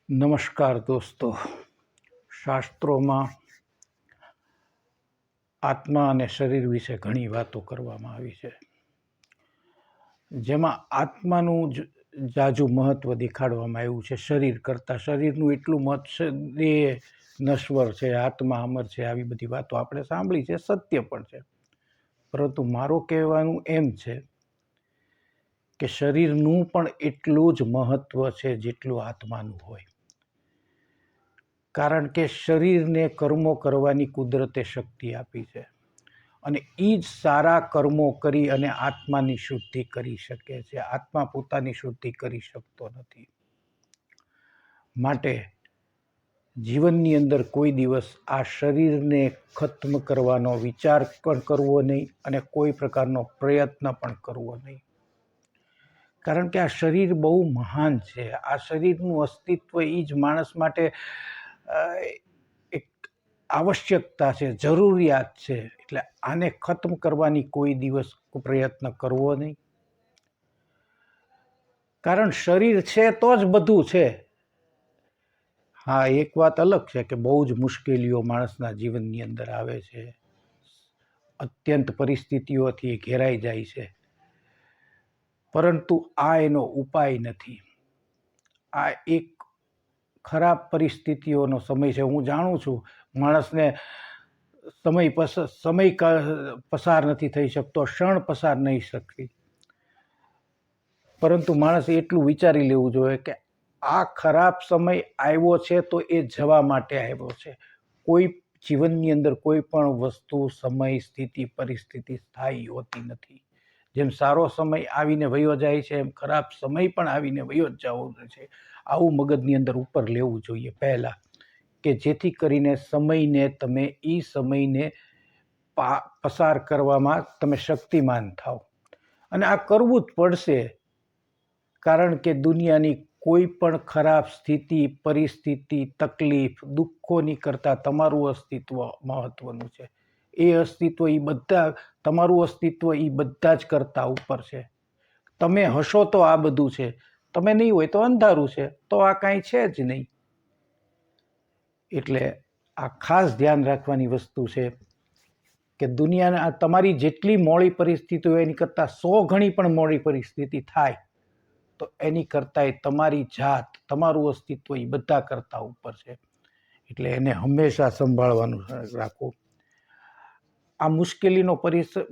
નમસ્કાર દોસ્તો, શાસ્ત્રોમાં આત્મા અને શરીર વિશે ઘણી વાતો કરવામાં આવી છે, જેમાં આત્માનું જાજુ મહત્વ દેખાડવામાં આવ્યું છે શરીર કરતાં. શરીરનું એટલું મહત્વ, દેહ નશ્વર છે, આત્મા અમર છે, આવી બધી વાતો આપણે સાંભળી છે, સત્ય પણ છે. પરંતુ મારું કહેવાનું એમ છે કે શરીરનું પણ એટલું જ મહત્વ છે જેટલું આત્માનું હોય. કારણ કે શરીરને કર્મો કરવાની કુદરતે શક્તિ આપી છે અને એ જ સારા કર્મો કરી અને આત્માની શુદ્ધિ કરી શકે છે. આત્મા પોતાની શુદ્ધિ કરી શકતો નથી. માટે જીવનની અંદર કોઈ દિવસ આ શરીરને ખત્મ કરવાનો વિચાર પણ કરવો નહીં અને કોઈ પ્રકારનો પ્રયત્ન પણ કરવો નહીં. કારણ કે આ શરીર બહુ મહાન છે. આ શરીરનું અસ્તિત્વ એ જ માણસ માટે એક આવશ્યકતા છે, જરૂરિયાત છે. એટલે આને ખત્મ કરવાની કોઈ દિવસ પ્રયત્ન કરવો નહીં. કારણ શરીર છે તો જ બધું છે. હા, એક વાત અલગ છે કે બહુ જ મુશ્કેલીઓ માણસના જીવનની અંદર આવે છે, અત્યંત પરિસ્થિતિઓથી ઘેરાઈ જાય છે, પરંતુ આ એનો ઉપાય નથી. આ એક ખરાબ પરિસ્થિતિઓનો સમય છે. હું જાણું છું માણસને સમય પસાર નથી થઈ શકતો, ક્ષણ પસાર નહીં શકતી, પરંતુ માણસે એટલું વિચારી લેવું જોઈએ કે આ ખરાબ સમય આવ્યો છે તો એ જવા માટે આવ્યો છે. કોઈ જીવનની અંદર કોઈ પણ વસ્તુ, સમય, સ્થિતિ, પરિસ્થિતિ સ્થાયી હોતી નથી. જેમ સારો સમય આવીને વયો જાય છે, એમ ખરાબ સમય પણ આવીને વયો જ જવો છે. આવું મગજની અંદર ઉપર લેવું જોઈએ પહેલાં, કે જેથી કરીને સમયને તમે એ સમયને પસાર કરવામાં તમે શક્તિમાન થાવ. અને આ કરવું જ પડશે, કારણ કે દુનિયાની કોઈ પણ ખરાબ સ્થિતિ, પરિસ્થિતિ, તકલીફ, દુઃખોની કરતાં તમારું અસ્તિત્વ મહત્વનું છે. એ અસ્તિત્વ, એ બધા, તમારું અસ્તિત્વ એ બધા જ કરતાં ઉપર છે. તમે હશો તો આ બધું છે, તમે નહીં હોય તો અંધારું છે, તો આ કાંઈ છે જ નહીં. એટલે આ ખાસ ધ્યાન રાખવાની વસ્તુ છે કે દુનિયાના તમારી જેટલી મોડી પરિસ્થિતિ હોય એની કરતાં 100 ગણી પણ મોડી પરિસ્થિતિ થાય તો એની કરતાંય તમારી જાત, તમારું અસ્તિત્વ એ બધા કરતાં ઉપર છે. એટલે એને હંમેશા સંભાળવાનું રાખો. આ મુશ્કેલીનો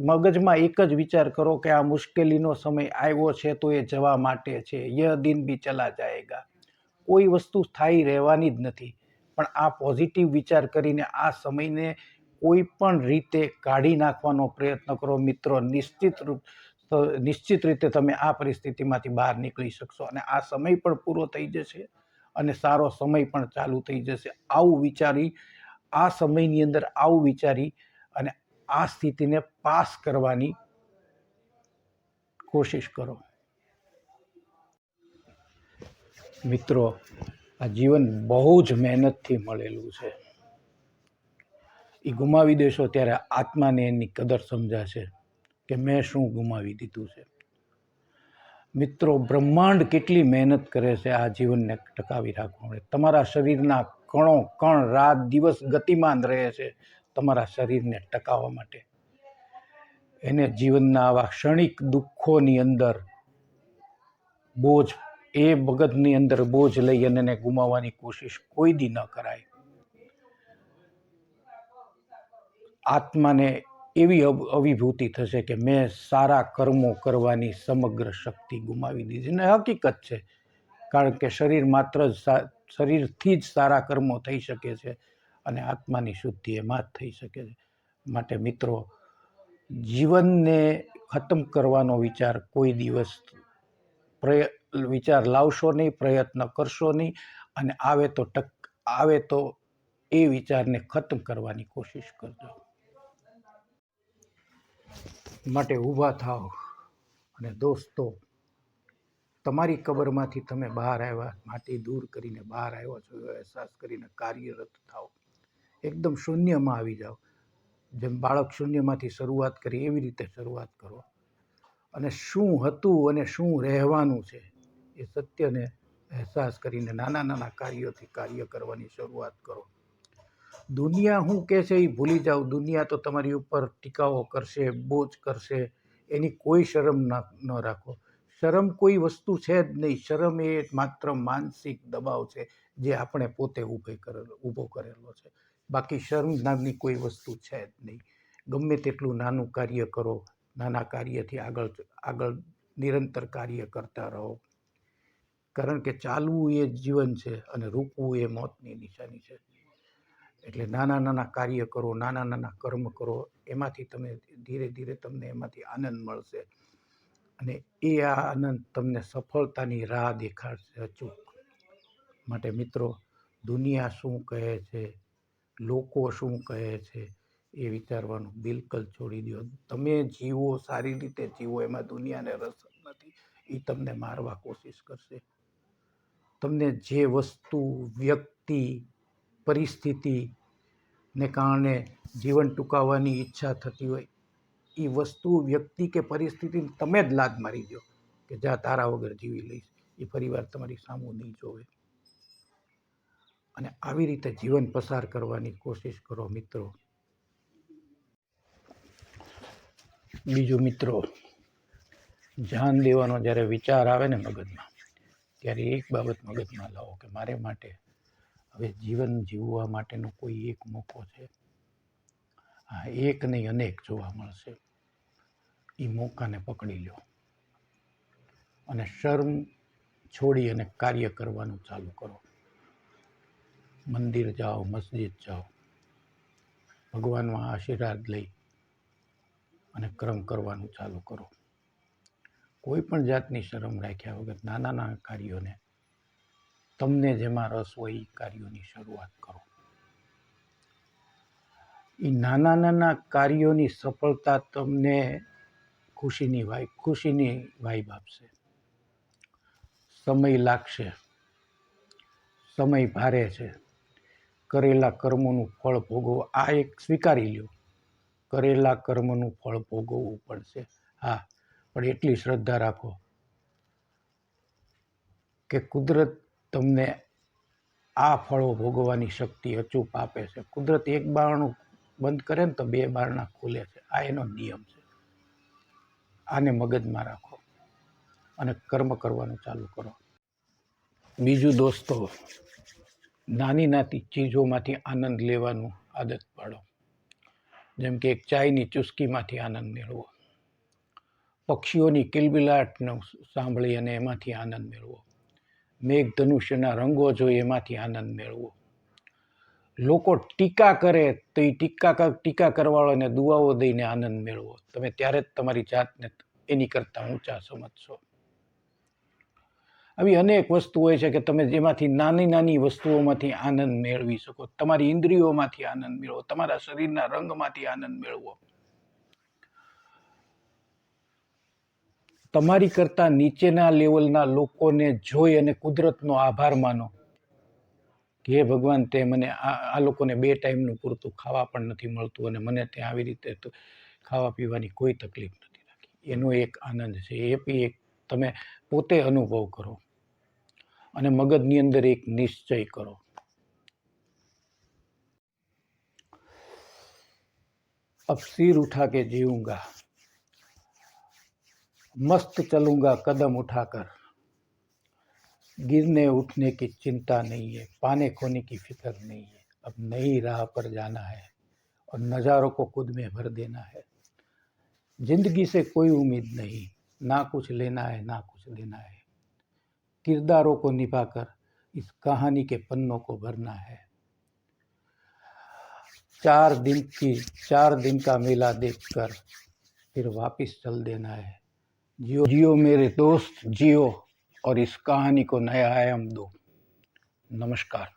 મગજમાં એક જ વિચાર કરો કે આ મુશ્કેલીનો સમય આવ્યો છે તો એ જવા માટે છે. યહ દિન ભી ચલા જાયેગા. કોઈ વસ્તુ સ્થાયી રહેવાની જ નથી. પણ આ પોઝિટિવ વિચાર કરીને આ સમયને કોઈ પણ રીતે કાઢી નાખવાનો પ્રયત્ન કરો મિત્રો. નિશ્ચિત રીતે તમે આ પરિસ્થિતિમાંથી બહાર નીકળી શકશો અને આ સમય પણ પૂરો થઈ જશે અને સારો સમય પણ ચાલુ થઈ જશે. આવું વિચારી, આ સમયની અંદર આવું વિચારી અને આ સ્થિતિને પાસ કરવાની કોશિશ કરો. મિત્રો, આ જીવન બહુ જ મહેનતથી મળેલું છે. એ ગુમાવી દેશો ત્યારે આત્માને એની કદર સમજાશે કે મેં શું ગુમાવી દીધું છે. મિત્રો, બ્રહ્માંડ કેટલી મહેનત કરે છે આ જીવનને ટકાવી રાખવા માટે. તમારા શરીરના કણો કણ રાત દિવસ ગતિમાન રહે છે તમારા શરીરને ટકાવવા માટે. એને જીવનના આવા ક્ષણિક દુઃખોની અંદર બોજ, એ મગજની અંદર બોજ લઈ અને એને ગુમાવવાની કોશિશ કોઈ દી ન કરાય. આત્માને એવી અભિભૂતિ થશે કે મેં સારા કર્મો કરવાની સમગ્ર શક્તિ ગુમાવી દીધી. ને હકીકત છે, કારણ કે શરીર માત્ર શરીરથી જ સારા કર્મો થઈ શકે છે અને આત્માની શુદ્ધિ એમાં જ થઈ શકે છે. માટે મિત્રો, જીવનને ખતમ કરવાનો વિચાર કોઈ દિવસ વિચાર લાવશો નહીં, પ્રયત્ન કરશો નહીં, અને આવે તો એ વિચારને ખતમ કરવાની કોશિશ કરજો. માટે ઊભા થાવ અને દોસ્તો, તમારી કબરમાંથી તમે બહાર આવ્યા, માટી દૂર કરીને બહાર આવ્યા છો એવો અહેસાસ કરીને કાર્યરત થાવ. એકદમ શૂન્યમાં આવી જાઓ. જેમ બાળક શૂન્યમાંથી શરૂઆત કરી એવી રીતે શરૂઆત કરો અને શું હતું અને શું રહેવાનું છે એ સત્યને અહેસાસ કરીને નાના નાના કાર્યોથી કાર્ય કરવાની શરૂઆત કરો. દુનિયા શું કહે છે એ ભૂલી જાઓ. દુનિયા તો તમારી ઉપર ટીકાઓ કરશે, બોજ કરશે, એની કોઈ શરમ ન રાખો. શરમ કોઈ વસ્તુ છે જ નહીં. શરમ એ માત્ર માનસિક દબાવ છે જે આપણે પોતે ઊભો કરેલો છે. બાકી શરમ નામની કોઈ વસ્તુ છે જ નહીં. ગમે તેટલું નાનું કાર્ય કરો, નાના કાર્યથી આગળ નિરંતર કાર્ય કરતા રહો. કારણ કે ચાલવું એ જીવન છે અને રૂકવું એ મોતની નિશાની છે. એટલે નાના નાના કાર્ય કરો, નાના નાના કર્મ કરો, એમાંથી તમે ધીરે ધીરે તમને એમાંથી આનંદ મળશે અને એ આ આનંદ તમને સફળતાની રાહ દેખાડશે અચૂક. માટે મિત્રો, દુનિયા શું કહે છે, લોકો શું કહે છે એ વિચારવાનું બિલકુલ છોડી દો. તમે જીવો, સારી રીતે જીવો, એમાં દુનિયાને રસ નથી. એ તમને મારવા કોશિશ કરશે. તમને જે વસ્તુ, વ્યક્તિ, પરિસ્થિતિને કારણે જીવન ટૂંકાવવાની ઈચ્છા થતી હોય, એ વસ્તુ, વ્યક્તિ કે પરિસ્થિતિને તમે જ લાત મારી દો કે જા તારા વગર જીવી લઈશ. એ પરિવાર તમારી સામું નહીં જોવે. અને આવી રીતે જીવન પસાર કરવાની કોશિશ કરો મિત્રો. બીજું મિત્રો, ધ્યાન દેવાનો જ્યારે વિચાર આવે ને મગજમાં, ત્યારે એક બાબત મગજમાં લાવો કે મારે માટે હવે જીવન જીવવા માટેનો કોઈ એક મોકો છે. હા, એક નહીં અનેક જોવા મળશે. એ મોકાને પકડી લો અને શર્મ છોડી અને કાર્ય કરવાનું ચાલુ કરો. મંદિર જાઓ, મસ્જિદ જાઓ, ભગવાનમાં આશીર્વાદ લઈ અને કર્મ કરવાનું ચાલુ કરો. કોઈ પણ જાતની શરમ રાખ્યા વગર નાના નાના કાર્યોને, તમને જેમાં રસ હોય એ કાર્યોની શરૂઆત કરો. એ નાના નાના કાર્યોની સફળતા તમને ખુશીની વાઇબ આપશે. સમય લાગશે, સમય ભારે છે. કરેલા કર્મોનું ફળ ભોગવો, આ એક સ્વીકારી લ્યો, કરેલા કર્મનું ફળ ભોગવવું પડશે. હા, પણ એટલી શ્રદ્ધા રાખો કે કુદરત તમને આ ફળો ભોગવવાની શક્તિ અચૂક આપે છે. કુદરત એક બારણું બંધ કરે ને તો બે બારણા ખુલે છે. આ એનો નિયમ છે. આને મગજમાં રાખો અને કર્મ કરવાનું ચાલુ કરો. બીજું દોસ્તો, નાની નાની ચીજોમાંથી આનંદ લેવાનું આદત પાડો. જેમ કે એક ચાયની ચુસ્કીમાંથી આનંદ મેળવો, પક્ષીઓની કિલબિલાટનું સાંભળી અને એમાંથી આનંદ મેળવો, મેઘધનુષ્યના રંગો જોઈ એમાંથી આનંદ મેળવો. લોકો ટીકા કરે તો એ ટીકા કરવાવાળાને દુઆઓ દઈને આનંદ મેળવો. તમે ત્યારે જ તમારી જાતને એની કરતાં ઊંચા સમજશો. આવી અનેક વસ્તુ હોય છે કે તમે જેમાંથી નાની નાની વસ્તુઓમાંથી આનંદ મેળવી શકો. તમારી ઇન્દ્રિયોમાંથી આનંદ મેળવો, તમારા શરીરના રંગમાંથી આનંદ મેળવો. તમારી કરતાં નીચેના લેવલના લોકોને જોઈ અને કુદરતનો આભાર માનો કે હે ભગવાન, તે મને આ લોકોને 2 ટાઈમનું પૂરતું ખાવા પણ નથી મળતું અને મને ત્યાં આવી રીતે ખાવા પીવાની કોઈ તકલીફ નથી રાખી. એનો એક આનંદ છે. એ બી એક તમે પોતે અનુભવ કરો અને મગજની અંદર એક નિશ્ચય કરો. अब सिर उठा के जीऊंगा, मस्त चलूंगा कदम उठाकर, गिरने उठने की चिंता नहीं है, पाने खोने की फिक्र नहीं है, अब नई राह पर जाना है और नज़ारों को खुद में भर देना है. जिंदगी से कोई उम्मीद नहीं, ना कुछ लेना है ना कुछ देना है, किरदारों को निभाकर इस कहानी के पन्नों को भरना है. 4 दिन का मेला देखकर फिर वापिस चल देना है. जियो जियो मेरे दोस्त, जियो और इस कहानी को नया आयाम दो. नमस्कार.